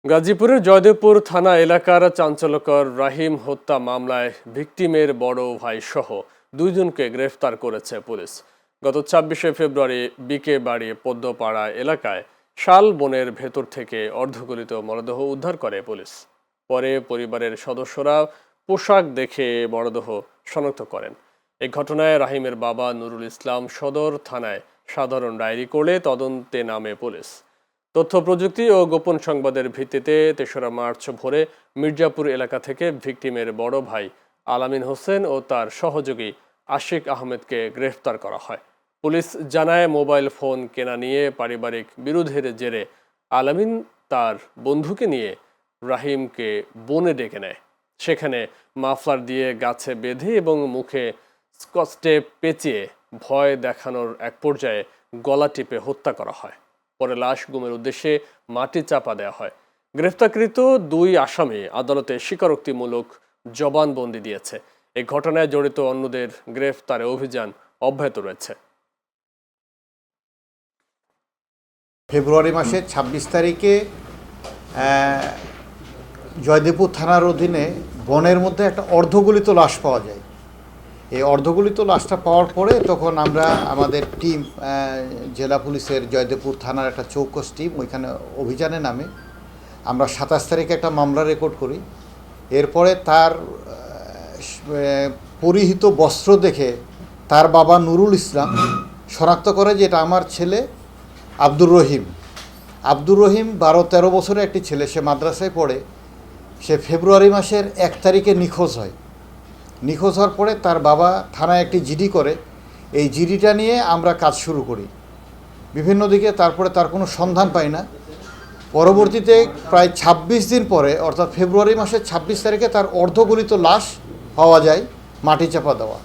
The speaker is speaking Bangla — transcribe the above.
গাজীপুরের জয়দেবপুর থানা এলাকার চাঞ্চল্যকর রাহিম হত্যা মামলায় ভিকটিমের বড় ভাই সহ দুইজনকে গ্রেফতার করেছে পুলিশ। গত ২৬শে ফেব্রুয়ারি বিকে বাড়ি পদ্মপাড়া এলাকায় শাল বনের ভেতর থেকে অর্ধগলিত মরদেহ উদ্ধার করে পুলিশ। পরে পরিবারের সদস্যরা পোশাক দেখে মরদেহ শনাক্ত করেন। এই ঘটনায় রাহিমের বাবা নুরুল ইসলাম সদর থানায় সাধারণ ডায়েরি করে তদন্তে নামে পুলিশ। তথ্য প্রযুক্তি ও গোপন সংবাদের ভিত্তিতে ৩রা মার্চ ভোরে মির্জাপুর এলাকা থেকে ভিকটিমের বড় ভাই আলামিন হোসেন ও তার সহযোগী আশিক আহমেদকে গ্রেফতার করা হয়। পুলিশ জানায়, মোবাইল ফোন কেনা নিয়ে পারিবারিক বিরোধের জেরে আলামিন তার বন্ধুকে নিয়ে রাহিমকে বনে ডেকে নেয়। সেখানে মাফলার দিয়ে গাছে বেঁধে এবং মুখে স্কচ টেপ পেঁচিয়ে ভয় দেখানোর এক পর্যায়ে গলা টিপে হত্যা করা হয়। পরে লাশ গুমের উদ্দেশ্যে মাটি চাপা দেওয়া হয়। গ্রেফতারকৃত দুই আসামি আদালতে স্বীকারোক্তিমূলক জবানবন্দি দিয়েছে। এই ঘটনায় জড়িত অন্যদের গ্রেফতারে অভিযান অব্যাহত রয়েছে। ফেব্রুয়ারি মাসের ২৬ তারিখে জয়দেবপুর থানার অধীনে বনের মধ্যে একটা অর্ধগলিত লাশ পাওয়া যায়। এই অর্ধগলিত লাশটা পাওয়ার পরে তখন আমরা আমাদের টিম, জেলা পুলিশের জয়দেবপুর থানার একটা চৌকস টিম ওইখানে অভিযানে নামে। আমরা ২৭ তারিখে একটা মামলা রেকর্ড করি। এরপরে তার পরিহিত বস্ত্র দেখে তার বাবা নুরুল ইসলাম শনাক্ত করে যে এটা আমার ছেলে আব্দুর রহিম। আব্দুর রহিম ১২-১৩ বছরের একটি ছেলে, সে মাদ্রাসায় পড়ে। সে ফেব্রুয়ারি মাসের ১ তারিখে নিখোঁজ হয়। নিখোঁজ হওয়ার পরে তার বাবা থানায় একটি জিডি করে। এই জিডিটা নিয়ে আমরা কাজ শুরু করি বিভিন্ন দিকে, তারপরে তার কোনো সন্ধান পাই না। পরবর্তীতে প্রায় ২৬ দিন পরে, অর্থাৎ ফেব্রুয়ারি মাসের ২৬ তারিখে তার অর্ধগলিত লাশ পাওয়া যায়, মাটি চাপা দেওয়া।